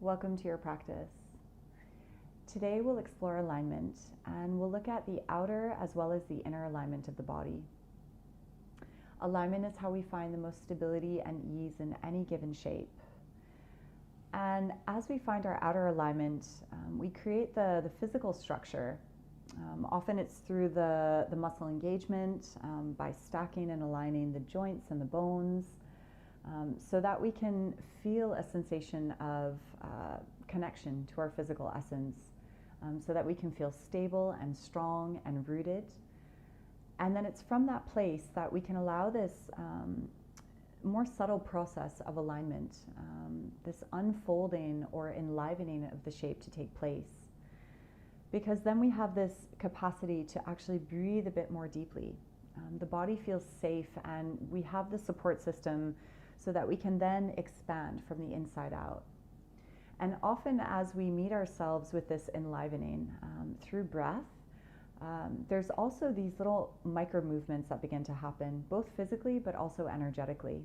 welcome to your practice. Today we'll explore alignment and we'll look at the outer as well as the inner alignment of the body. Alignment is how we find the most stability and ease in any given shape. And as we find our outer alignment, we create the physical structure. Often it's through the muscle engagement, by stacking and aligning the joints and the bones, so that we can feel a sensation of connection to our physical essence, so that we can feel stable and strong and rooted. And then it's from that place that we can allow this more subtle process of alignment, this unfolding or enlivening of the shape to take place. Because then we have this capacity to actually breathe a bit more deeply. The body feels safe and we have the support system so that we can then expand from the inside out. And often as we meet ourselves with this enlivening through breath, there's also these little micro movements that begin to happen, both physically but also energetically.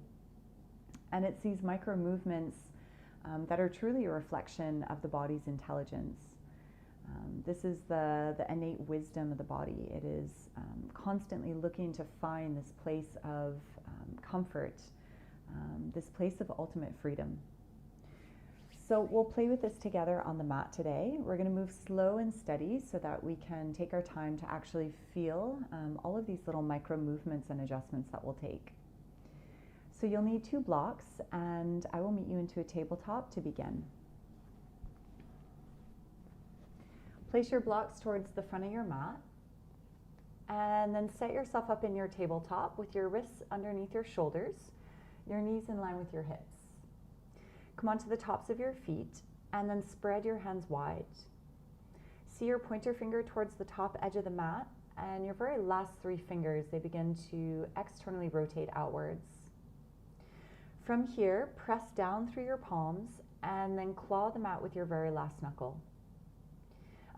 And it's these micro movements that are truly a reflection of the body's intelligence. This is the innate wisdom of the body. It is constantly looking to find this place of comfort, this place of ultimate freedom. So we'll play with this together on the mat today. We're going to move slow and steady so that we can take our time to actually feel all of these little micro movements and adjustments that we'll take. So you'll need 2 blocks, and I will meet you into a tabletop to begin. Place your blocks towards the front of your mat, and then set yourself up in your tabletop with your wrists underneath your shoulders, your knees in line with your hips. Come onto the tops of your feet, and then spread your hands wide. See your pointer finger towards the top edge of the mat, and your very last 3 fingers, they begin to externally rotate outwards. From here, press down through your palms, and then claw the mat with your very last knuckle.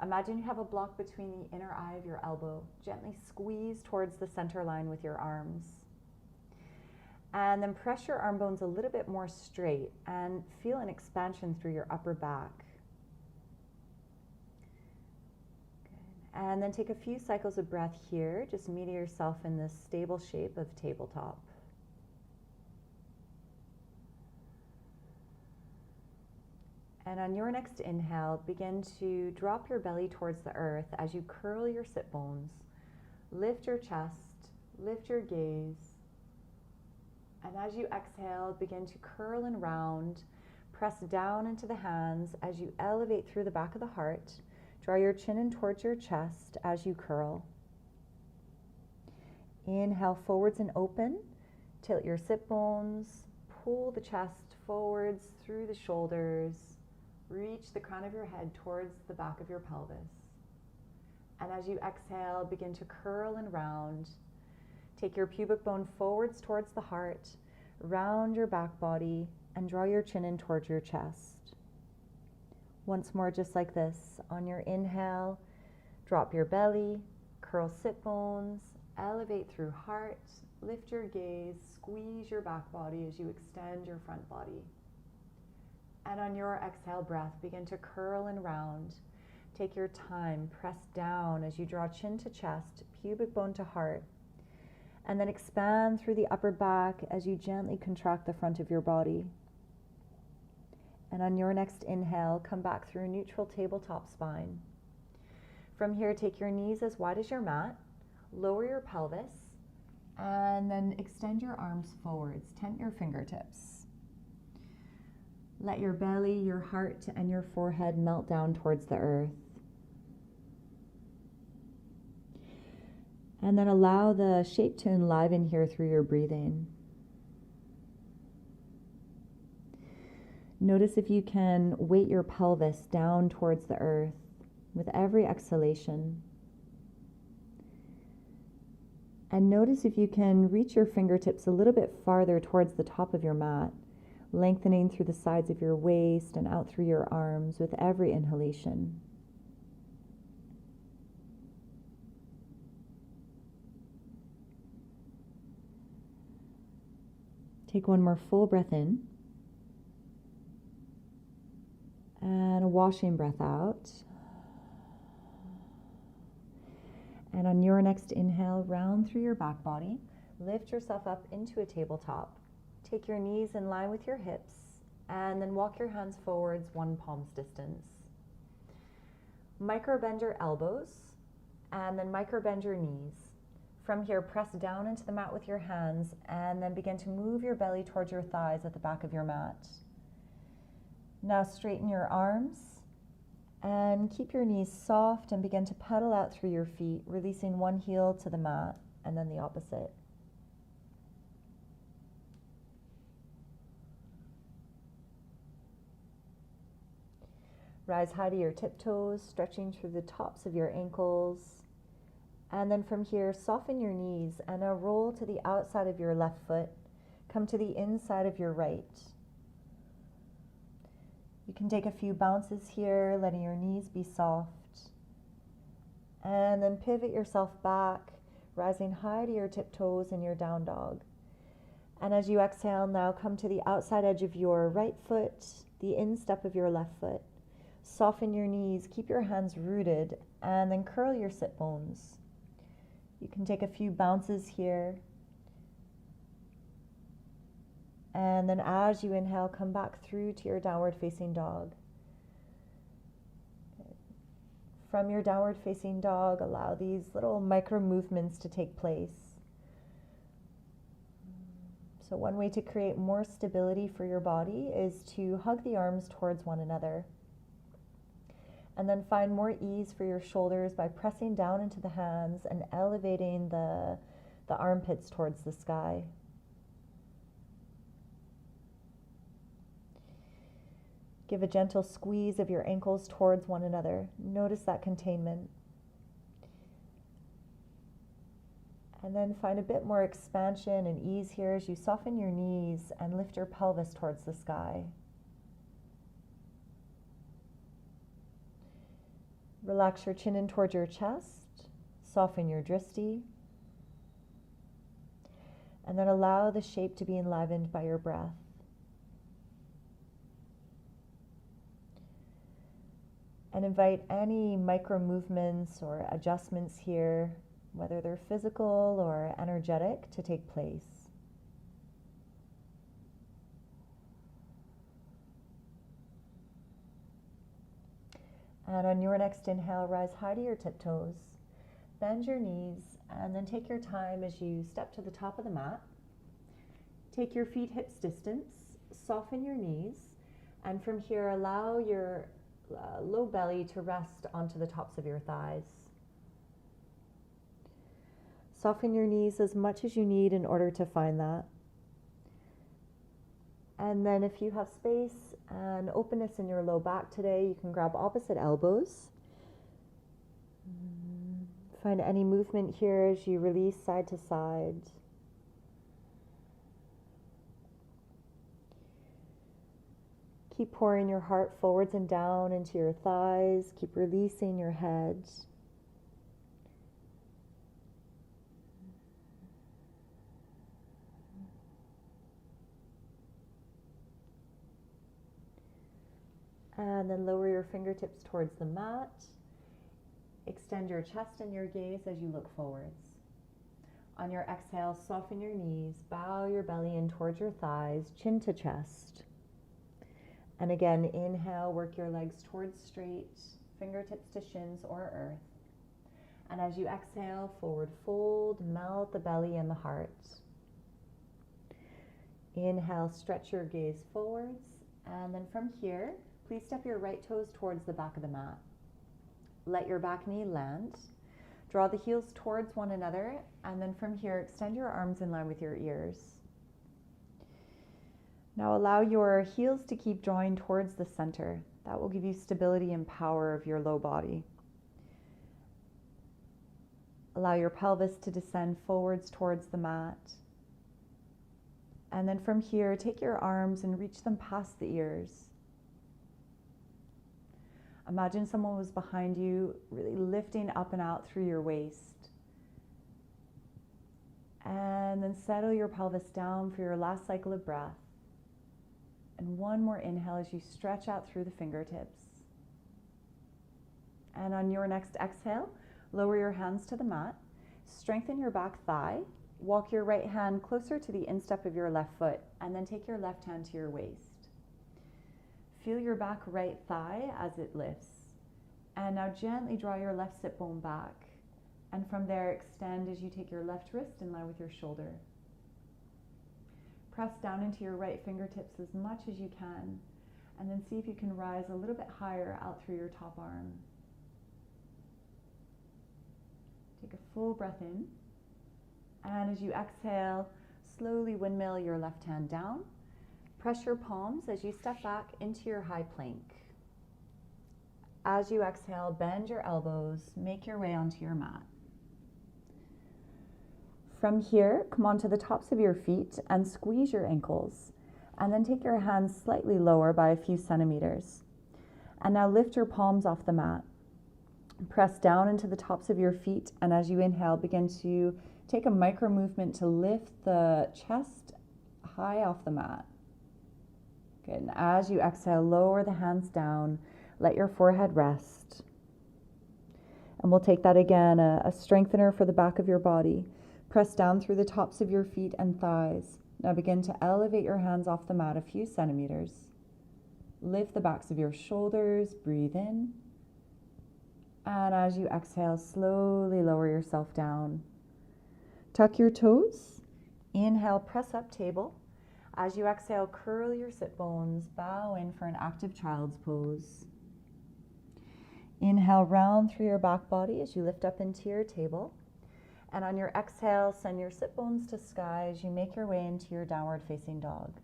Imagine you have a block between the inner eye of your elbow. Gently squeeze towards the center line with your arms. And then press your arm bones a little bit more straight and feel an expansion through your upper back. Good. And then take a few cycles of breath here, just meeting yourself in this stable shape of tabletop. And on your next inhale, begin to drop your belly towards the earth as you curl your sit bones. Lift your chest, lift your gaze. And as you exhale, begin to curl and round. Press down into the hands as you elevate through the back of the heart. Draw your chin in towards your chest as you curl. Inhale forwards and open. Tilt your sit bones. Pull the chest forwards through the shoulders. Reach the crown of your head towards the back of your pelvis. And as you exhale, begin to curl and round. Take your pubic bone forwards towards the heart, round your back body, and draw your chin in towards your chest. Once more, just like this. On your inhale, drop your belly, curl sit bones, elevate through heart, lift your gaze, squeeze your back body as you extend your front body. And on your exhale breath, begin to curl and round. Take your time, press down as you draw chin to chest, pubic bone to heart, and then expand through the upper back as you gently contract the front of your body. And on your next inhale, come back through neutral tabletop spine. From here, take your knees as wide as your mat, lower your pelvis, and then extend your arms forwards, tent your fingertips. Let your belly, your heart, and your forehead melt down towards the earth. And then allow the shape to enliven here through your breathing. Notice if you can weight your pelvis down towards the earth with every exhalation. And notice if you can reach your fingertips a little bit farther towards the top of your mat, lengthening through the sides of your waist and out through your arms with every inhalation. Take one more full breath in. washing breath out. And on your next inhale, round through your back body. Lift yourself up into a tabletop. Take your knees in line with your hips, and then walk your hands forwards 1 palm's distance. Micro bend your elbows, and then micro bend your knees. From here, press down into the mat with your hands, and then begin to move your belly towards your thighs at the back of your mat. Now straighten your arms, and keep your knees soft, and begin to pedal out through your feet, releasing one heel to the mat, and then the opposite. Rise high to your tiptoes, stretching through the tops of your ankles. And then from here, soften your knees and now roll to the outside of your left foot. Come to the inside of your right. You can take a few bounces here, letting your knees be soft. And then pivot yourself back, rising high to your tiptoes in your down dog. And as you exhale, now come to the outside edge of your right foot, the instep of your left foot. Soften your knees, keep your hands rooted, and then curl your sit bones. You can take a few bounces here. And then as you inhale, come back through to your downward facing dog. From your downward facing dog, allow these little micro movements to take place. So one way to create more stability for your body is to hug the arms towards one another. And then find more ease for your shoulders by pressing down into the hands and elevating the armpits towards the sky. Give a gentle squeeze of your ankles towards one another. Notice that containment. And then find a bit more expansion and ease here as you soften your knees and lift your pelvis towards the sky. Relax your chin in towards your chest, soften your drishti, and then allow the shape to be enlivened by your breath. And invite any micro movements or adjustments here, whether they're physical or energetic, to take place. And on your next inhale, rise high to your tiptoes, bend your knees, and then take your time as you step to the top of the mat. Take your feet hips distance, soften your knees, and from here, allow your low belly to rest onto the tops of your thighs. Soften your knees as much as you need in order to find that. And then if you have space and openness in your low back today, you can grab opposite elbows. Find any movement here as you release side to side. Keep pouring your heart forwards and down into your thighs. Keep releasing your head. And then lower your fingertips towards the mat. Extend your chest and your gaze as you look forwards. On your exhale, soften your knees, bow your belly in towards your thighs, chin to chest. And again, inhale, work your legs towards straight, fingertips to shins or earth. And as you exhale, forward fold, melt the belly and the heart. Inhale, stretch your gaze forwards. And then from here, please step your right toes towards the back of the mat. Let your back knee land. Draw the heels towards one another. And then from here, extend your arms in line with your ears. Now allow your heels to keep drawing towards the center. That will give you stability and power of your low body. Allow your pelvis to descend forwards towards the mat. And then from here, take your arms and reach them past the ears. Imagine someone was behind you, really lifting up and out through your waist. And then settle your pelvis down for your last cycle of breath. And one more inhale as you stretch out through the fingertips. And on your next exhale, lower your hands to the mat. Strengthen your back thigh. Walk your right hand closer to the instep of your left foot, and then take your left hand to your waist. Feel your back right thigh as it lifts. And now gently draw your left sit bone back. And from there, extend as you take your left wrist in line with your shoulder. Press down into your right fingertips as much as you can, and then see if you can rise a little bit higher out through your top arm. Take a full breath in, and as you exhale, slowly windmill your left hand down. Press your palms as you step back into your high plank. As you exhale, bend your elbows, make your way onto your mat. From here, come onto the tops of your feet and squeeze your ankles, and then take your hands slightly lower by a few centimeters. And now lift your palms off the mat. Press down into the tops of your feet, and as you inhale, begin to take a micro movement to lift the chest high off the mat. Good. And as you exhale, lower the hands down, let your forehead rest. And we'll take that again, a strengthener for the back of your body. Press down through the tops of your feet and thighs. Now begin to elevate your hands off the mat a few centimeters. Lift the backs of your shoulders, breathe in. And as you exhale, slowly lower yourself down. Tuck your toes. Inhale, press up table. As you exhale, curl your sit bones, bow in for an active child's pose. Inhale, round through your back body as you lift up into your table. And on your exhale, send your sit bones to sky as you make your way into your downward facing dog.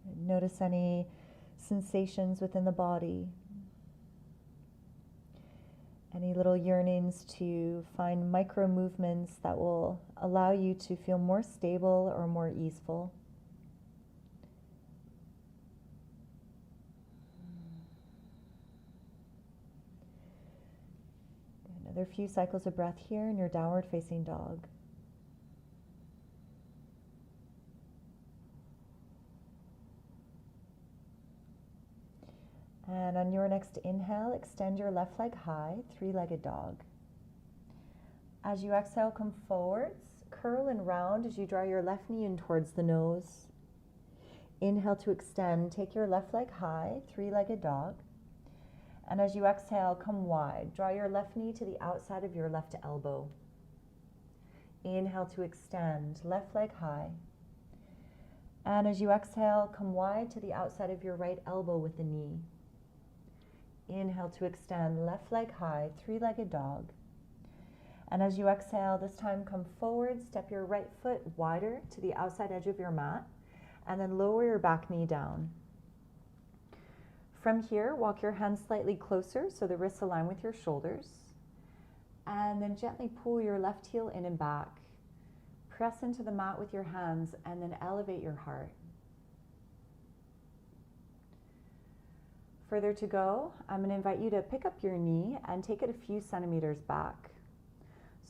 Good. Notice any sensations within the body. Any little yearnings to find micro movements that will allow you to feel more stable or more easeful. Another few cycles of breath here in your downward facing dog. And on your next inhale, extend your left leg high, three-legged dog. As you exhale, come forwards, curl and round as you draw your left knee in towards the nose. Inhale to extend, take your left leg high, three-legged dog. And as you exhale, come wide. Draw your left knee to the outside of your left elbow. Inhale to extend, left leg high. And as you exhale, come wide to the outside of your right elbow with the knee. Inhale to extend, left leg high, three-legged dog. And as you exhale, this time come forward, step your right foot wider to the outside edge of your mat, and then lower your back knee down. From here, walk your hands slightly closer so the wrists align with your shoulders. And then gently pull your left heel in and back. Press into the mat with your hands and then elevate your heart. Further to go, I'm going to invite you to pick up your knee and take it a few centimeters back.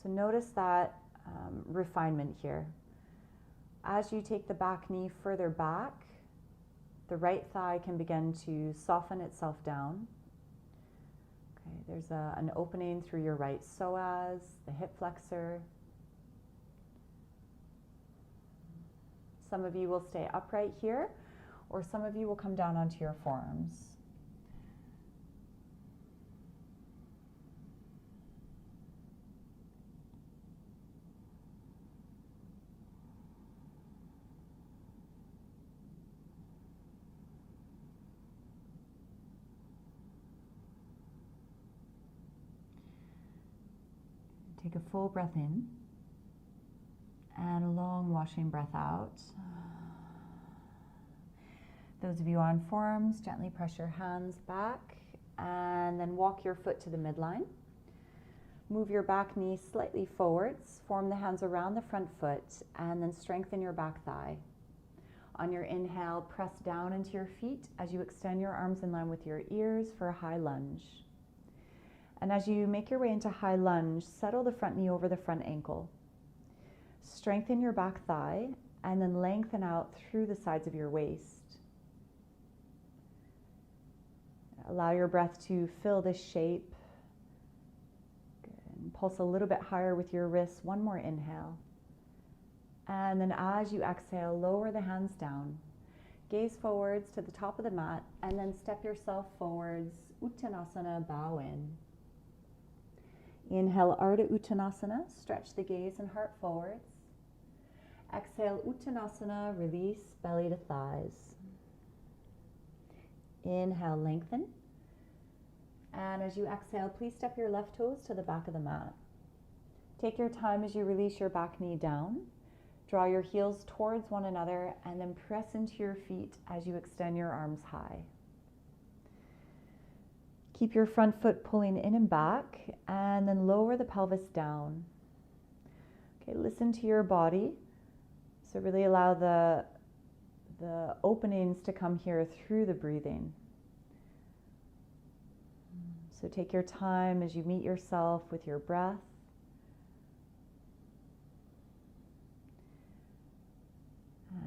So notice that refinement here. As you take the back knee further back, the right thigh can begin to soften itself down. Okay, there's an opening through your right psoas, the hip flexor. Some of you will stay upright here, or some of you will come down onto your forearms. Take a full breath in and a long washing breath out. Those of you on forearms, gently press your hands back and then walk your foot to the midline. Move your back knee slightly forwards, form the hands around the front foot, and then strengthen your back thigh. On your inhale, press down into your feet as you extend your arms in line with your ears for a high lunge. And as you make your way into high lunge, settle the front knee over the front ankle. Strengthen your back thigh and then lengthen out through the sides of your waist. Allow your breath to fill this shape. Good. And pulse a little bit higher with your wrists. One more inhale. And then as you exhale, lower the hands down. Gaze forwards to the top of the mat and then step yourself forwards. Uttanasana, bow in. Inhale, Ardha Uttanasana. Stretch the gaze and heart forwards. Exhale, Uttanasana, release belly to thighs. Inhale, lengthen. And as you exhale, please step your left toes to the back of the mat. Take your time as you release your back knee down. Draw your heels towards one another and then press into your feet as you extend your arms high. Keep your front foot pulling in and back and then lower the pelvis down. Okay, listen to your body. So really allow the openings to come here through the breathing. So take your time as you meet yourself with your breath.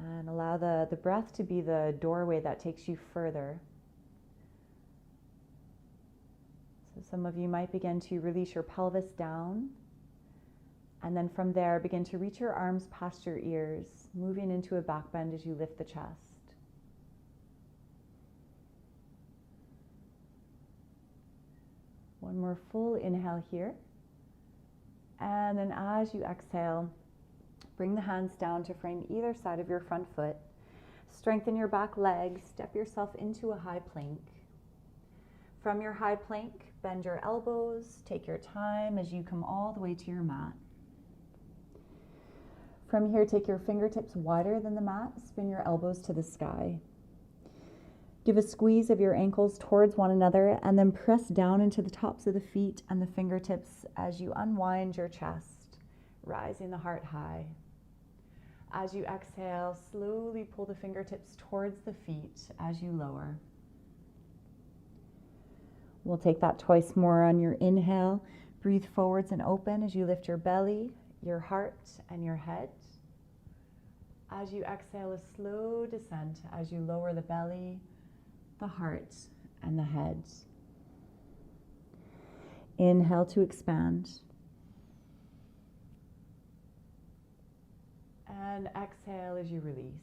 And allow the breath to be the doorway that takes you further. So some of you might begin to release your pelvis down. And then from there, begin to reach your arms past your ears, moving into a back bend as you lift the chest. One more full inhale here. And then as you exhale, bring the hands down to frame either side of your front foot. Strengthen your back leg. Step yourself into a high plank. From your high plank, bend your elbows. Take your time as you come all the way to your mat. From here, take your fingertips wider than the mat. Spin your elbows to the sky. Give a squeeze of your ankles towards one another and then press down into the tops of the feet and the fingertips as you unwind your chest, rising the heart high. As you exhale, slowly pull the fingertips towards the feet as you lower. We'll take that twice more on your inhale. Breathe forwards and open as you lift your belly, your heart, and your head. As you exhale, a slow descent as you lower the belly, the heart, and the head. Inhale to expand. And exhale as you release.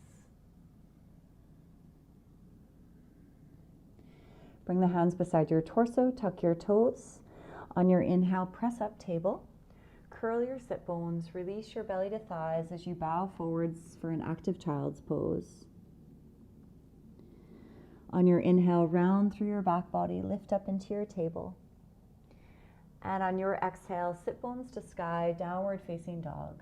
Bring the hands beside your torso, tuck your toes. On your inhale, press up table. Curl your sit bones, release your belly to thighs as you bow forwards for an active child's pose. On your inhale, round through your back body, lift up into your table. And on your exhale, sit bones to sky, downward facing dog.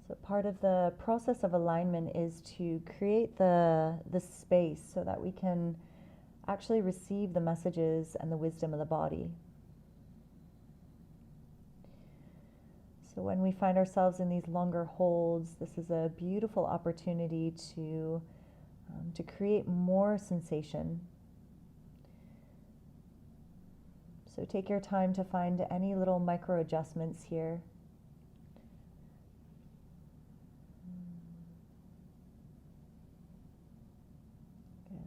So part of the process of alignment is to create the space so that we can actually receive the messages and the wisdom of the body. So when we find ourselves in these longer holds, this is a beautiful opportunity to create more sensation. So take your time to find any little micro adjustments here.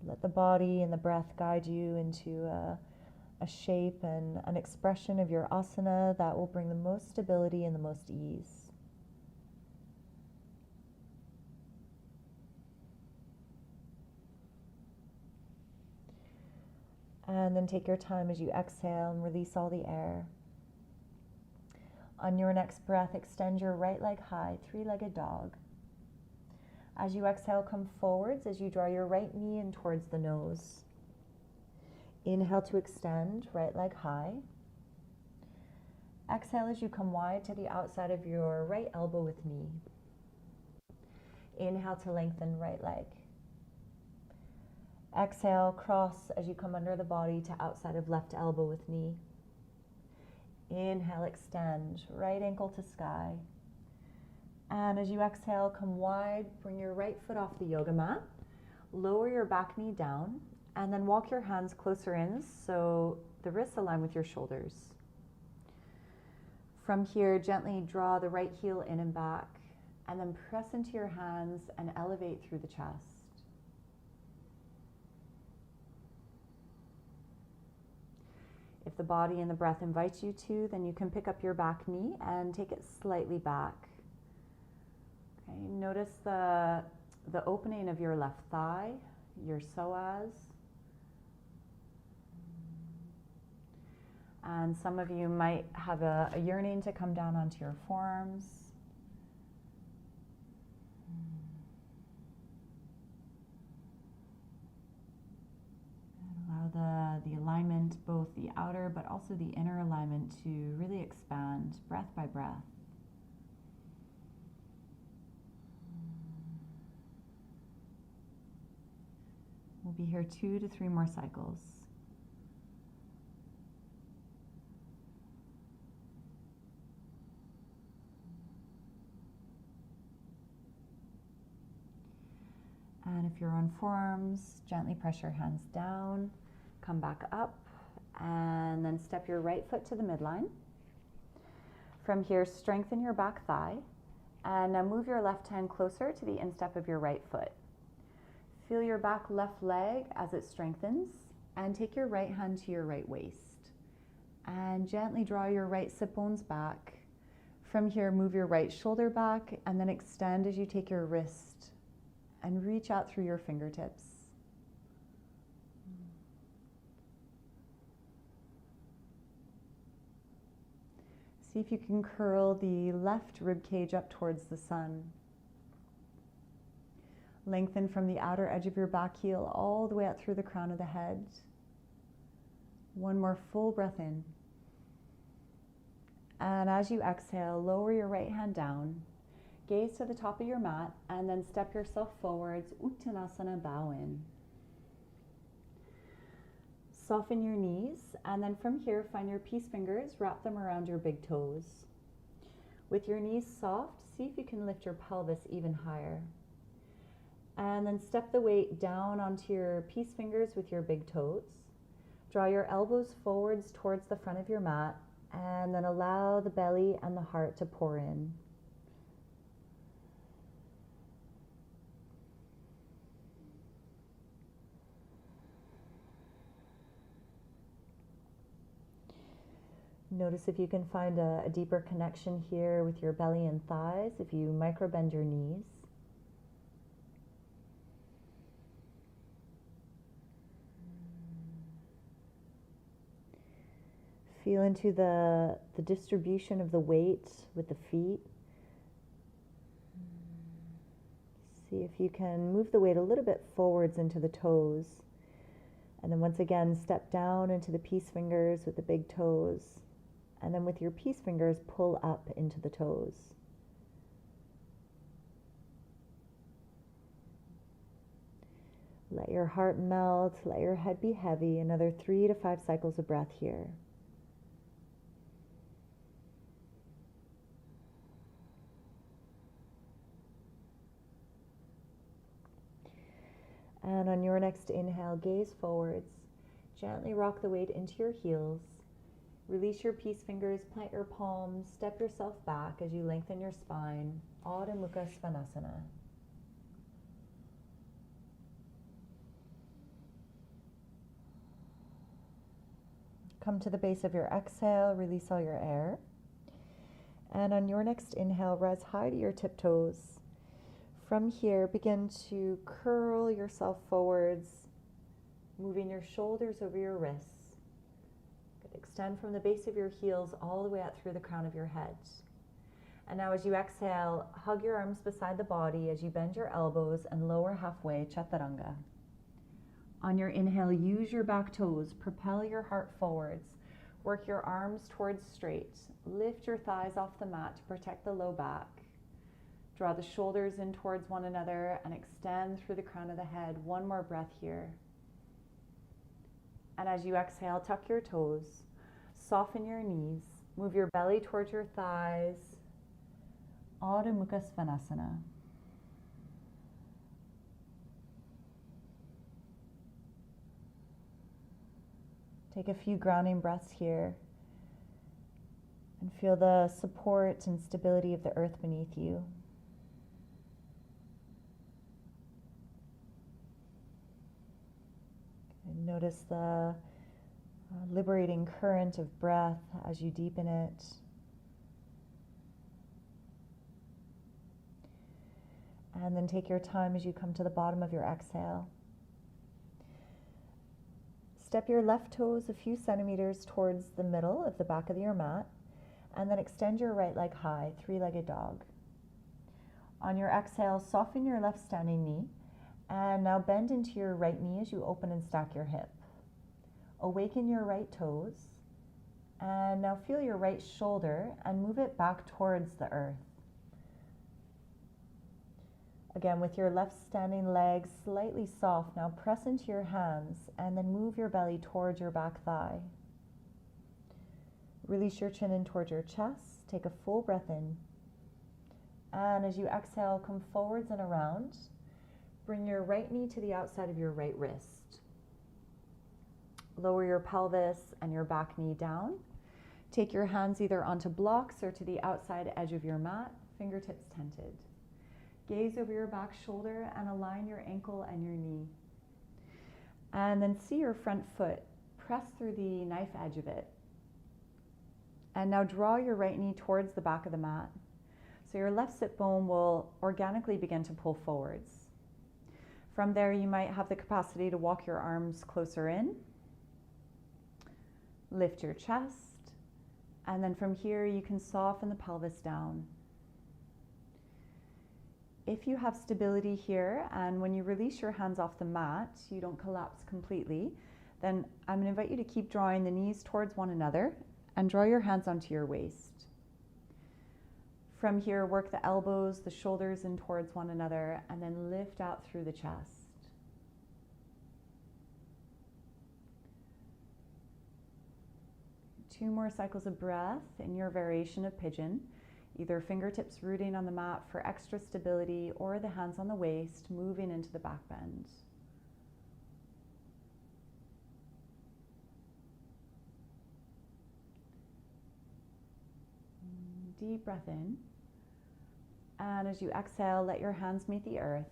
Let the body and the breath guide you into a shape and an expression of your asana that will bring the most stability and the most ease. And then take your time as you exhale and release all the air. On your next breath, extend your right leg high, three-legged dog. As you exhale, come forwards as you draw your right knee in towards the nose. Inhale to extend, right leg high. Exhale as you come wide to the outside of your right elbow with knee. Inhale to lengthen right leg. Exhale, cross as you come under the body to outside of left elbow with knee. Inhale, extend, right ankle to sky. And as you exhale, come wide, bring your right foot off the yoga mat. Lower your back knee down And then walk your hands closer in so the wrists align with your shoulders. From here, gently draw the right heel in and back, and then press into your hands and elevate through the chest. If the body and the breath invites you to, then you can pick up your back knee and take it slightly back. Okay, notice the opening of your left thigh, your psoas. And some of you might have a yearning to come down onto your forearms. And allow the alignment, both the outer but also the inner alignment, to really expand breath by breath. We'll be here 2 to 3 more cycles. And if you're on forearms, gently press your hands down, come back up, and then step your right foot to the midline. From here, strengthen your back thigh, and now move your left hand closer to the instep of your right foot. Feel your back left leg as it strengthens, and take your right hand to your right waist. And gently draw your right sit bones back. From here, move your right shoulder back, and then extend as you take your wrist and reach out through your fingertips. See if you can curl the left rib cage up towards the sun. Lengthen from the outer edge of your back heel all the way out through the crown of the head. One more full breath in. And as you exhale, lower your right hand down. Gaze to the top of your mat, and then step yourself forwards, Uttanasana, bow in. Soften your knees, and then from here, find your peace fingers, wrap them around your big toes. With your knees soft, see if you can lift your pelvis even higher. And then step the weight down onto your peace fingers with your big toes. Draw your elbows forwards towards the front of your mat, and then allow the belly and the heart to pour in. Notice if you can find a deeper connection here with your belly and thighs, if you micro-bend your knees. Feel into the distribution of the weight with the feet. See if you can move the weight a little bit forwards into the toes. And then once again, step down into the peace fingers with the big toes. And then with your peace fingers, pull up into the toes. Let your heart melt, let your head be heavy. Another 3 to 5 cycles of breath here. And on your next inhale, gaze forwards. Gently rock the weight into your heels. Release your peace fingers, plant your palms, step yourself back as you lengthen your spine. Adho Mukha Svanasana. Come to the base of your exhale, release all your air. And on your next inhale, rise high to your tiptoes. From here, begin to curl yourself forwards, moving your shoulders over your wrists. Extend from the base of your heels all the way out through the crown of your head. And now as you exhale, hug your arms beside the body as you bend your elbows and lower halfway, Chaturanga. On your inhale, use your back toes, propel your heart forwards, work your arms towards straight, lift your thighs off the mat to protect the low back. Draw the shoulders in towards one another and extend through the crown of the head. One more breath here. And as you exhale, tuck your toes, soften your knees, move your belly towards your thighs. Adho Mukha Svanasana. Take a few grounding breaths here and feel the support and stability of the earth beneath you. And notice the liberating current of breath as you deepen it. And then take your time as you come to the bottom of your exhale. Step your left toes a few centimeters towards the middle of the back of your mat, and then extend your right leg high, three-legged dog. On your exhale, soften your left standing knee, and now bend into your right knee as you open and stack your hip. Awaken your right toes, and now feel your right shoulder and move it back towards the earth. Again, with your left standing leg slightly soft, now press into your hands and then move your belly towards your back thigh. Release your chin in towards your chest. Take a full breath in. And as you exhale, come forwards and around. Bring your right knee to the outside of your right wrist. Lower your pelvis and your back knee down. Take your hands either onto blocks or to the outside edge of your mat, fingertips tented. Gaze over your back shoulder and align your ankle and your knee. And then see your front foot. Press through the knife edge of it. And now draw your right knee towards the back of the mat. So your left sit bone will organically begin to pull forwards. From there, you might have the capacity to walk your arms closer in. Lift your chest. And then from here, you can soften the pelvis down. If you have stability here, and when you release your hands off the mat, you don't collapse completely, then I'm going to invite you to keep drawing the knees towards one another and draw your hands onto your waist. From here, work the elbows, the shoulders in towards one another, and then lift out through the chest. Two more cycles of breath in your variation of pigeon. Either fingertips rooting on the mat for extra stability or the hands on the waist, moving into the back bend. Deep breath in. And as you exhale, let your hands meet the earth.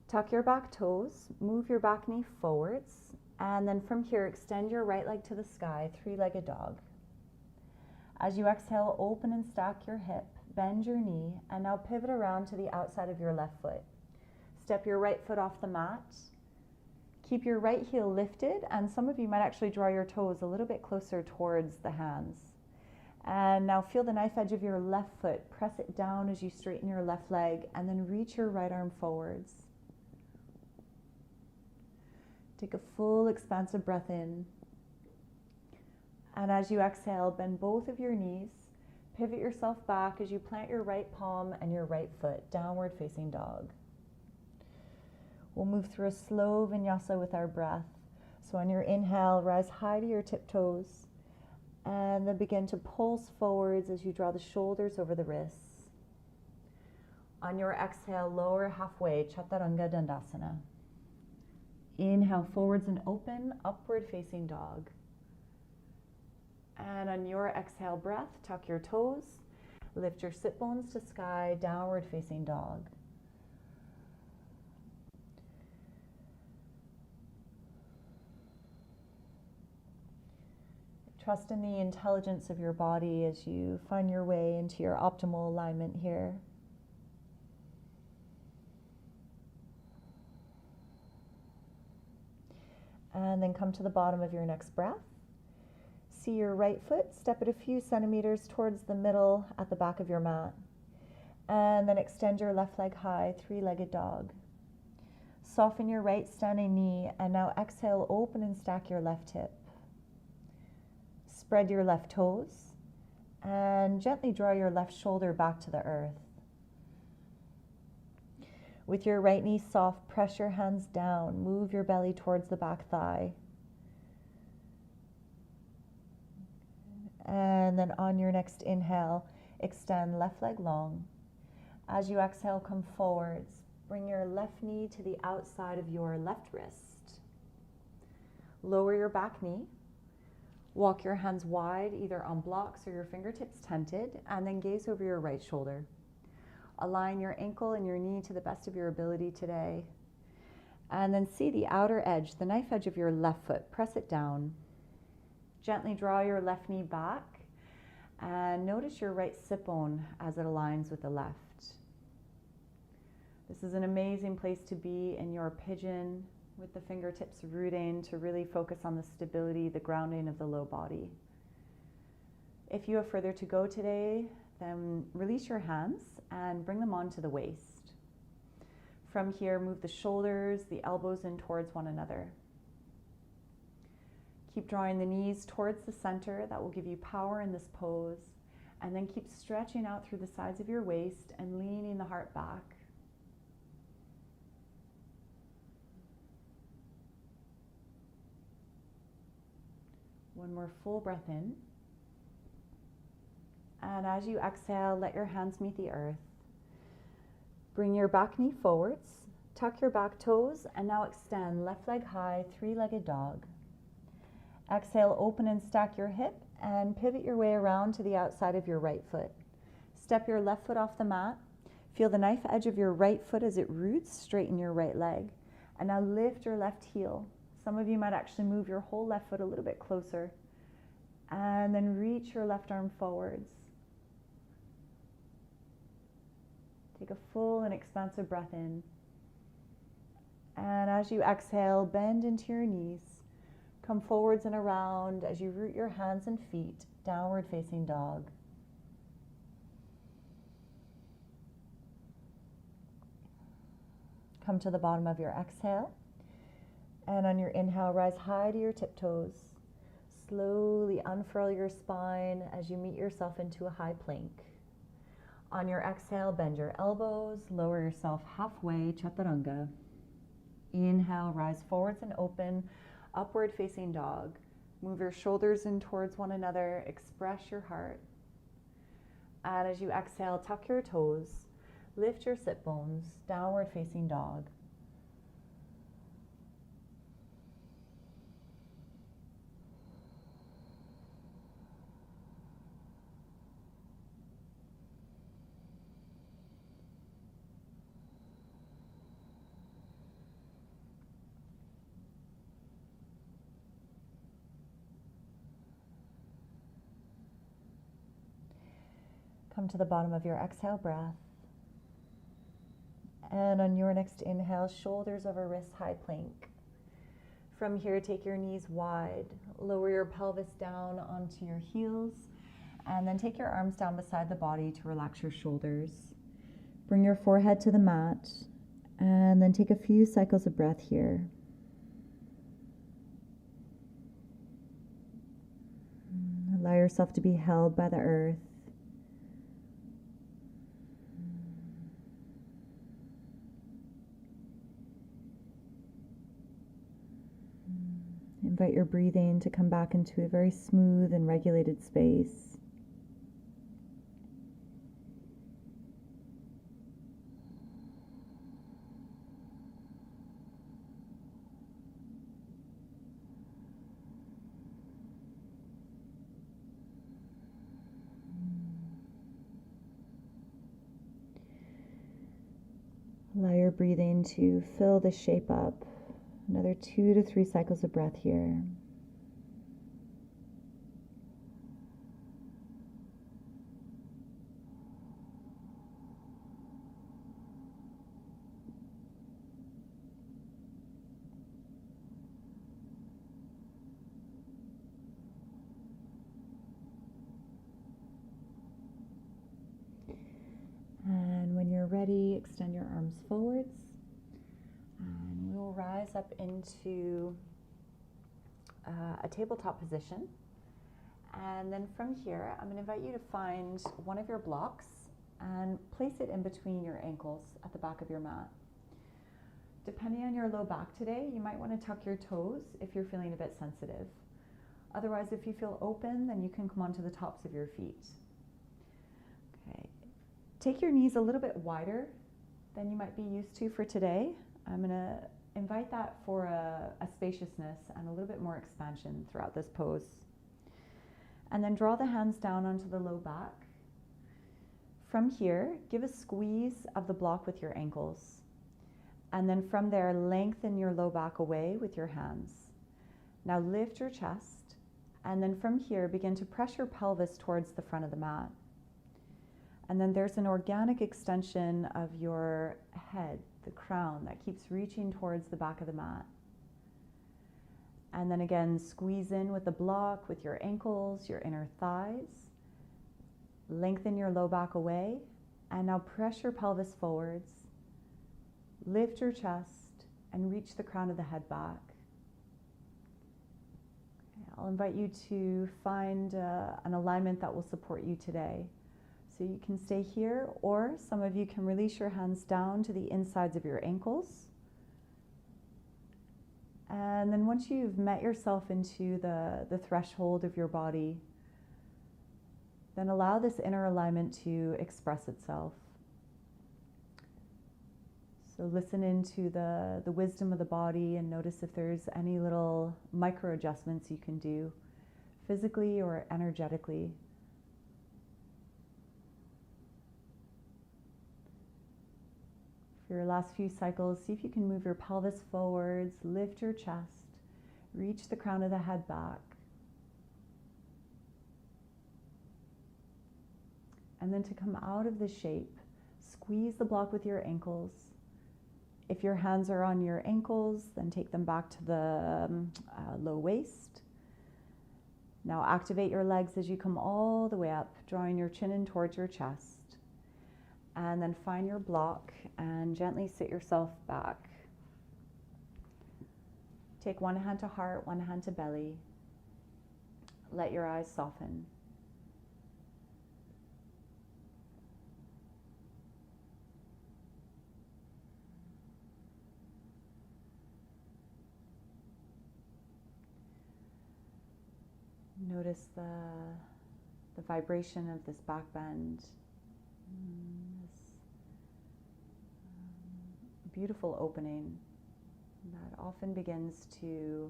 Tuck your back toes, move your back knee forwards, and then from here, extend your right leg to the sky, three-legged dog. As you exhale, open and stack your hip, bend your knee, and now pivot around to the outside of your left foot. Step your right foot off the mat. Keep your right heel lifted, and some of you might actually draw your toes a little bit closer towards the hands. And now feel the knife edge of your left foot. Press it down as you straighten your left leg, and then reach your right arm forwards. Take a full expansive breath in. And as you exhale, bend both of your knees, pivot yourself back as you plant your right palm and your right foot, downward facing dog. We'll move through a slow vinyasa with our breath. So on your inhale, rise high to your tiptoes, and then begin to pulse forwards as you draw the shoulders over the wrists. On your exhale, lower halfway, Chaturanga Dandasana. Inhale forwards and open, upward facing dog. And on your exhale breath, tuck your toes, lift your sit bones to sky, downward facing dog. Trust in the intelligence of your body as you find your way into your optimal alignment here. And then come to the bottom of your next breath. See your right foot, step it a few centimeters towards the middle at the back of your mat. And then extend your left leg high, three-legged dog. Soften your right standing knee, and now exhale, open and stack your left hip. Spread your left toes, and gently draw your left shoulder back to the earth. With your right knee soft, press your hands down, move your belly towards the back thigh. And then on your next inhale, extend left leg long. As you exhale, come forwards. Bring your left knee to the outside of your left wrist. Lower your back knee. Walk your hands wide, either on blocks or your fingertips tented, and then gaze over your right shoulder. Align your ankle and your knee to the best of your ability today. And then see the outer edge, the knife edge of your left foot. Press it down. Gently draw your left knee back and notice your right sit bone as it aligns with the left. This is an amazing place to be in your pigeon, with the fingertips rooting to really focus on the stability, the grounding of the low body. If you have further to go today, then release your hands and bring them onto the waist. From here, move the shoulders, the elbows in towards one another. Keep drawing the knees towards the center. That will give you power in this pose. And then keep stretching out through the sides of your waist and leaning the heart back. One more full breath in. And as you exhale, let your hands meet the earth. Bring your back knee forwards, tuck your back toes, and now extend left leg high, three-legged dog. Exhale, open and stack your hip and pivot your way around to the outside of your right foot. Step your left foot off the mat. Feel the knife edge of your right foot as it roots, straighten your right leg. And now lift your left heel. Some of you might actually move your whole left foot a little bit closer. And then reach your left arm forwards. Take a full and expansive breath in. And as you exhale, bend into your knees. Come forwards and around as you root your hands and feet, downward facing dog. Come to the bottom of your exhale. And on your inhale, rise high to your tiptoes. Slowly unfurl your spine as you meet yourself into a high plank. On your exhale, bend your elbows, lower yourself halfway, chaturanga. Inhale, rise forwards and open, upward facing dog. Move your shoulders in towards one another, express your heart. And as you exhale, tuck your toes, lift your sit bones, downward facing dog. Come to the bottom of your exhale breath. And on your next inhale, shoulders over wrists, high plank. From here, take your knees wide. Lower your pelvis down onto your heels. And then take your arms down beside the body to relax your shoulders. Bring your forehead to the mat. And then take a few cycles of breath here. Allow yourself to be held by the earth. Invite your breathing to come back into a very smooth and regulated space. Allow your breathing to fill the shape up. Another 2 to 3 cycles of breath here. And when you're ready, extend your arms forwards. And we'll rise up into a tabletop position. And then from here, I'm going to invite you to find one of your blocks and place it in between your ankles at the back of your mat. Depending on your low back today, you might want to tuck your toes if you're feeling a bit sensitive. Otherwise, if you feel open, then you can come onto the tops of your feet. Okay. Take your knees a little bit wider than you might be used to for today. I'm going to invite that for a spaciousness and a little bit more expansion throughout this pose. And then draw the hands down onto the low back. From here, give a squeeze of the block with your ankles. And then from there, lengthen your low back away with your hands. Now lift your chest. And then from here, begin to press your pelvis towards the front of the mat. And then there's an organic extension of your head, the crown, that keeps reaching towards the back of the mat. And then again, squeeze in with the block, with your ankles, your inner thighs. Lengthen your low back away. And now press your pelvis forwards. Lift your chest and reach the crown of the head back. Okay, I'll invite you to find an alignment that will support you today. So you can stay here, or some of you can release your hands down to the insides of your ankles. And then once you've met yourself into the threshold of your body, then allow this inner alignment to express itself. So listen into the wisdom of the body and notice if there's any little micro adjustments you can do physically or energetically. For your last few cycles, see if you can move your pelvis forwards, lift your chest, reach the crown of the head back. And then to come out of this shape, squeeze the block with your ankles. If your hands are on your ankles, then take them back to the low waist. Now activate your legs as you come all the way up, drawing your chin in towards your chest. And then find your block and gently sit yourself back. Take one hand to heart, one hand to belly. Let your eyes soften. Notice the vibration of this back bend. Beautiful opening that often begins to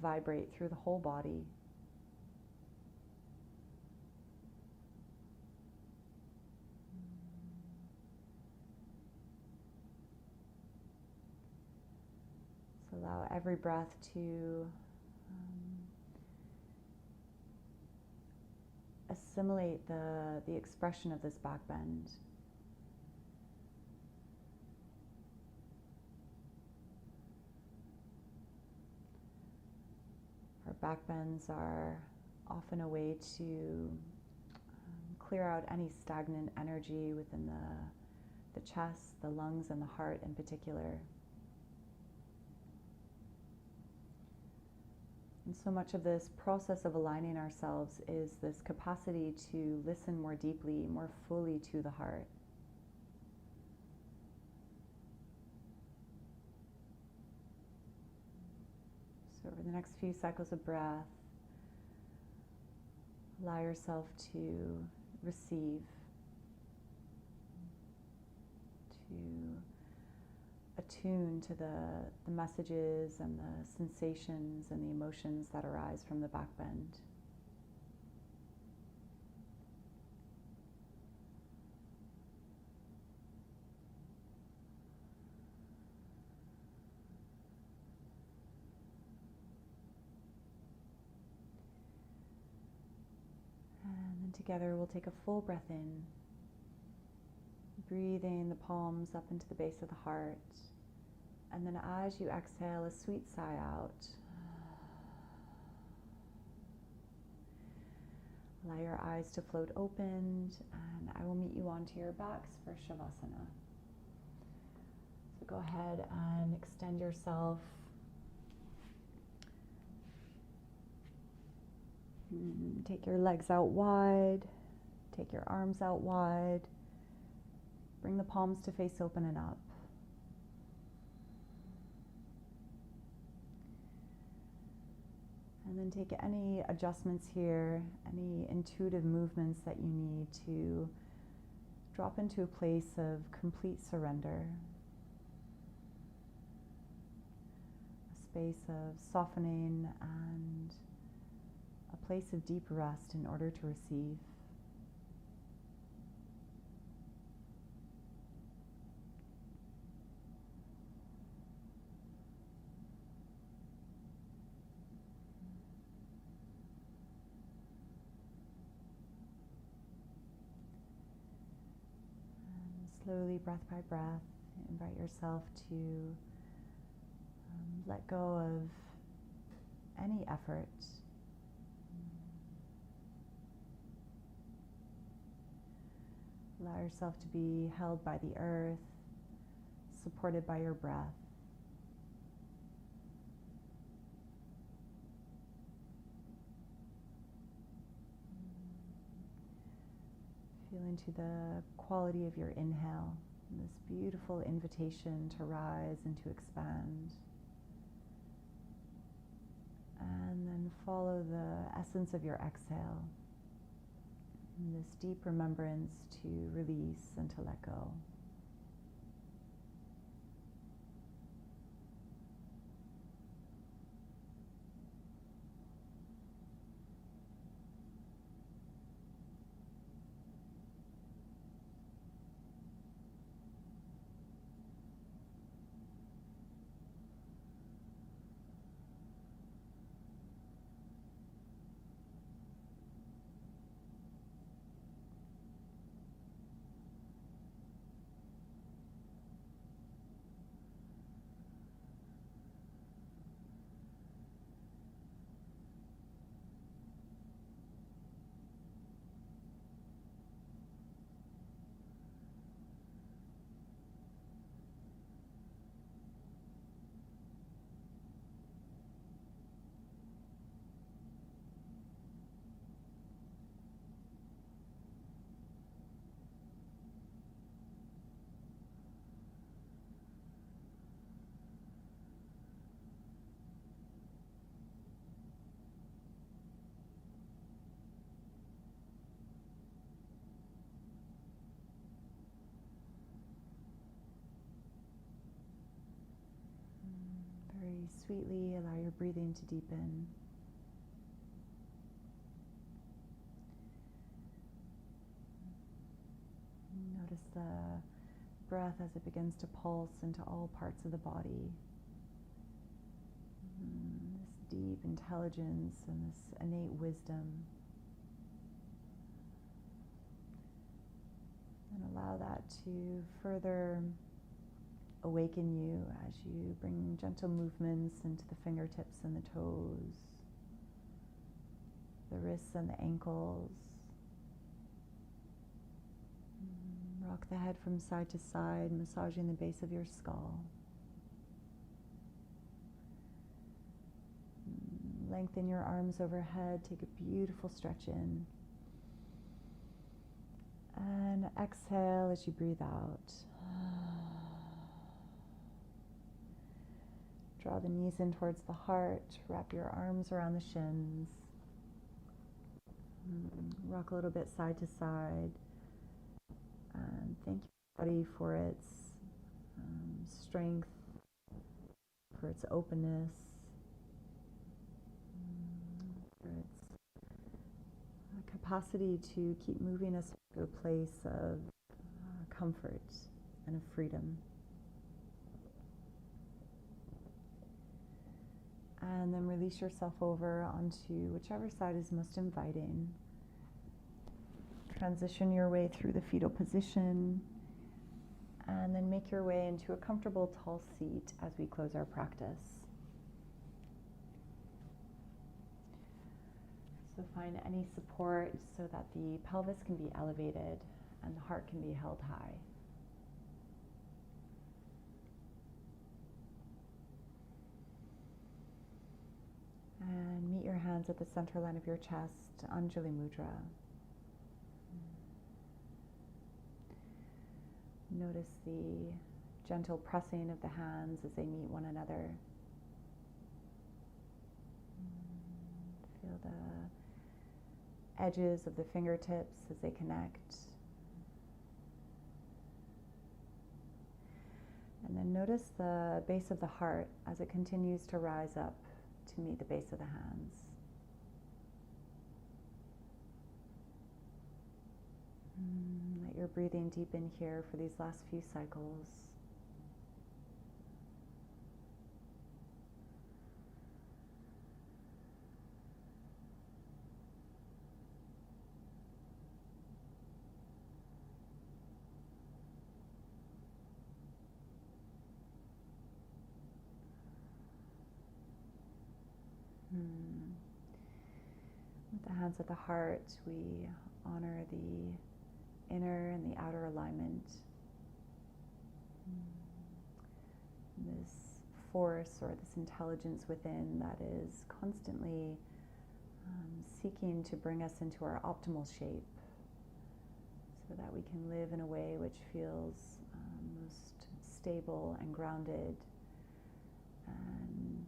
vibrate through the whole body. So allow every breath to assimilate the expression of this back bend. Our back bends are often a way to clear out any stagnant energy within the chest, the lungs, and the heart in particular. And so much of this process of aligning ourselves is this capacity to listen more deeply, more fully to the heart. So over the next few cycles of breath, allow yourself to receive, to attune to the messages and the sensations and the emotions that arise from the back bend. And then together we'll take a full breath in, breathing the palms up into the base of the heart. And then as you exhale, a sweet sigh out. Allow your eyes to float open, and I will meet you onto your backs for Shavasana. So go ahead and extend yourself. Take your legs out wide, take your arms out wide. Bring the palms to face open and up. And then take any adjustments here, any intuitive movements that you need to drop into a place of complete surrender. space of softening and a place of deep rest in order to receive. Slowly, breath by breath, invite yourself to let go of any effort. Allow yourself to be held by the earth, supported by your breath. Feel into the quality of your inhale, this beautiful invitation to rise and to expand. And then follow the essence of your exhale, and this deep remembrance to release and to let go. Very sweetly allow your breathing to deepen. Notice the breath as it begins to pulse into all parts of the body. This deep intelligence and this innate wisdom. And allow that to further awaken you as you bring gentle movements into the fingertips and the toes, the wrists and the ankles. Rock the head from side to side, massaging the base of your skull. Lengthen your arms overhead, take a beautiful stretch in. And exhale as you breathe out. Draw the knees in towards the heart, wrap your arms around the shins. Rock a little bit side to side. And thank your body for its strength, for its openness, for its capacity to keep moving us to a place of comfort and of freedom. And then release yourself over onto whichever side is most inviting. Transition your way through the fetal position, and then make your way into a comfortable tall seat as we close our practice. So find any support so that the pelvis can be elevated and the heart can be held high. And meet your hands at the center line of your chest, Anjali Mudra. Notice the gentle pressing of the hands as they meet one another. Feel the edges of the fingertips as they connect. And then And notice the base of the heart as it continues to rise up to meet the base of the hands. Let your breathing deepen here for these last few cycles. With the hands at the heart, we honor the inner and the outer alignment. This force or this intelligence within that is constantly seeking to bring us into our optimal shape so that we can live in a way which feels most stable and grounded. And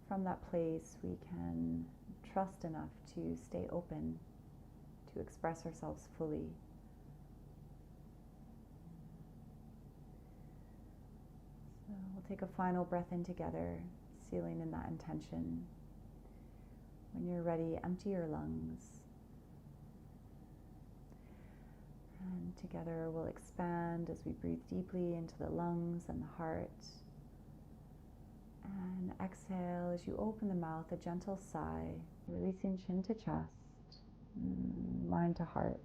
from that place, we can trust enough to stay open, to express ourselves fully. So we'll take a final breath in together, sealing in that intention. When you're ready, empty your lungs. And together we'll expand as we breathe deeply into the lungs and the heart. And exhale as you open the mouth, a gentle sigh, releasing chin to chest, mind to heart.